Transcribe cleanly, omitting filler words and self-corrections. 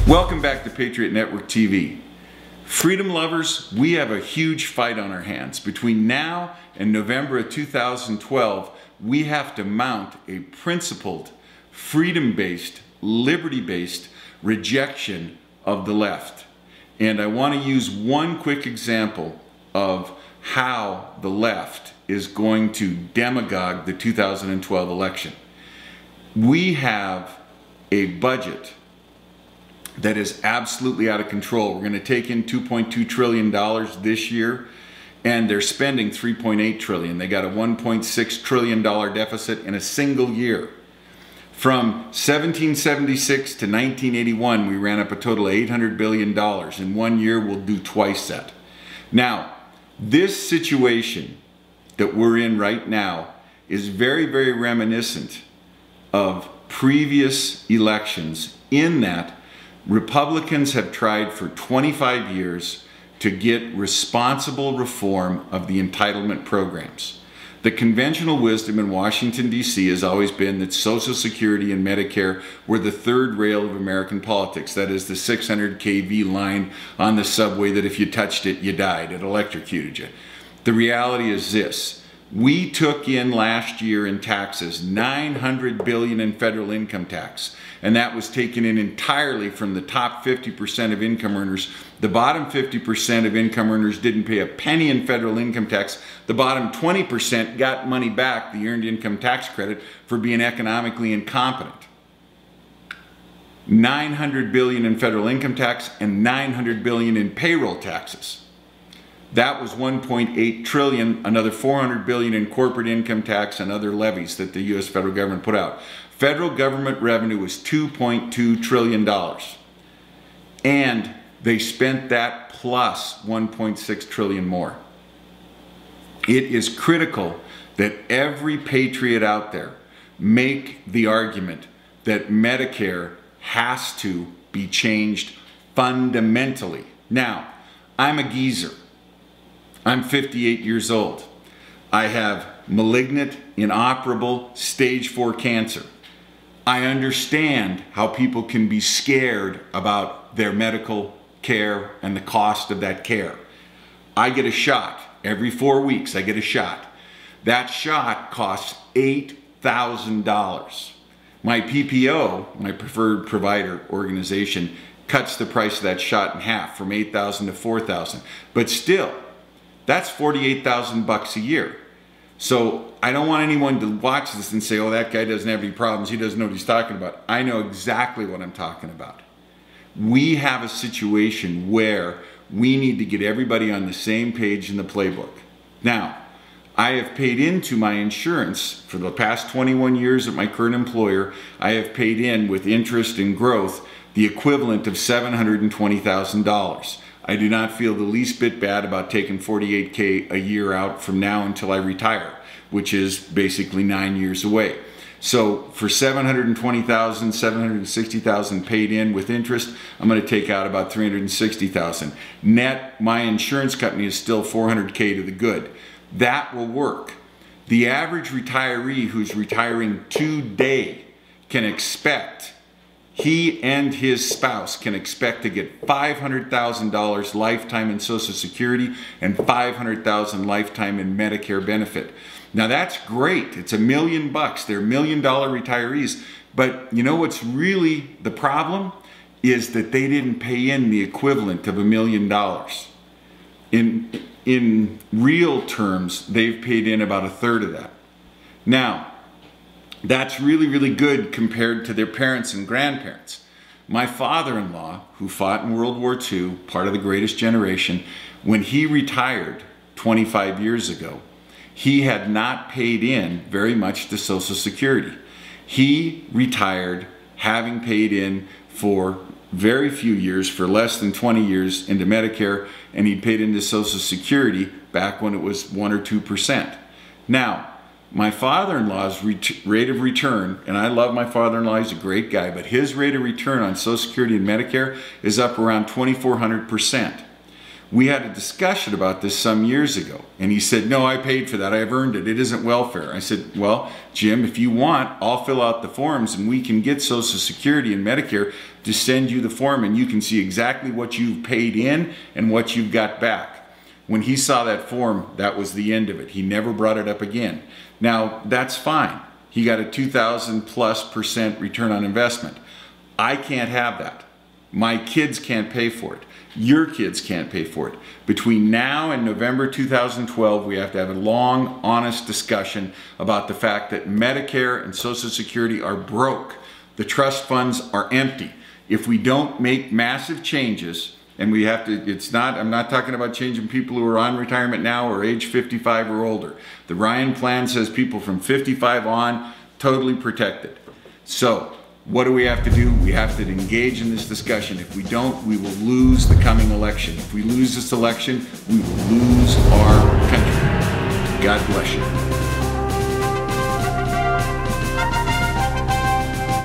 Welcome back to Patriot Network TV. Freedom lovers, we have a huge fight on our hands. Between now and November of 2012, we have to mount a principled, freedom-based, liberty-based rejection of the left. And I want to use one quick example of how the left is going to demagogue the 2012 election. We have a budget that is absolutely out of control. We're going to take in $2.2 trillion this year, and they're spending $3.8 trillion. They got a $1.6 trillion deficit in a single year. From 1776 to 1981, we ran up a total of $800 billion. In 1 year, we'll do twice that. Now, this situation that we're in right now is very, very reminiscent of previous elections in that Republicans have tried for 25 years to get responsible reform of the entitlement programs. The conventional wisdom in Washington, D.C. has always been that Social Security and Medicare were the third rail of American politics. That is the 600 kV line on the subway that if you touched it, you died. It electrocuted you. The reality is this. We took in last year in taxes $900 billion in federal income tax, and that was taken in entirely from the top 50% of income earners. The bottom 50% of income earners didn't pay a penny in federal income tax. The bottom 20% got money back, the earned income tax credit, for being economically incompetent. $900 billion in federal income tax and $900 billion in payroll taxes. That was $1.8 trillion, another $400 billion in corporate income tax and other levies that the U.S. federal government put out. Federal government revenue was $2.2 trillion. And they spent that plus $1.6 trillion more. It is critical that every patriot out there make the argument that Medicare has to be changed fundamentally. Now, I'm a geezer. I'm 58 years old. I have malignant, inoperable, stage 4 cancer. I understand how people can be scared about their medical care and the cost of that care. I get a shot. Every 4 weeks I get a shot. That shot costs $8,000. My PPO, my preferred provider organization, cuts the price of that shot in half from $8,000 to $4,000. But still, that's $48,000 a year. So I don't want anyone to watch this and say, oh, that guy doesn't have any problems. He doesn't know what he's talking about. I know exactly what I'm talking about. We have a situation where we need to get everybody on the same page in the playbook. Now, I have paid into my insurance for the past 21 years at my current employer. I have paid in with interest and growth the equivalent of $720,000. I do not feel the least bit bad about taking $48K a year out from now until I retire, which is basically 9 years away. So for $720,000, $760,000 paid in with interest, I'm going to take out about $360,000. Net, my insurance company is still $400K to the good. That will work. The average retiree who's retiring today can expect, he and his spouse can expect to get $500,000 lifetime in Social Security and $500,000 lifetime in Medicare benefit. Now that's great. It's $1 million. They're $1 million retirees. But you know what's really the problem? Is that they didn't pay in the equivalent of $1 million. In real terms, they've paid in about a third of that. Now, that's really, really good compared to their parents and grandparents. My father-in-law, who fought in World War II, part of the greatest generation, when he retired 25 years ago, he had not paid in very much to Social Security. He retired having paid in for very few years, for less than 20 years, into Medicare, and he paid into Social Security back when it was 1 or 2%. Now, my father-in-law's rate of return, and I love my father-in-law, he's a great guy, but his rate of return on Social Security and Medicare is up around 2,400%. We had a discussion about this some years ago, and he said, no, I paid for that, I've earned it, it isn't welfare. I said, well, Jim, if you want, I'll fill out the forms and we can get Social Security and Medicare to send you the form, and you can see exactly what you've paid in and what you've got back. When he saw that form, that was the end of it. He never brought it up again. Now, that's fine. He got a 2,000+% return on investment. I can't have that. My kids can't pay for it. Your kids can't pay for it. Between now and November 2012, we have to have a long, honest discussion about the fact that Medicare and Social Security are broke. The trust funds are empty. If we don't make massive changes, and we have to, I'm not talking about changing people who are on retirement now or age 55 or older. The Ryan plan says people from 55 on, totally protected. So, what do we have to do? We have to engage in this discussion. If we don't, we will lose the coming election. If we lose this election, we will lose our country. God bless you.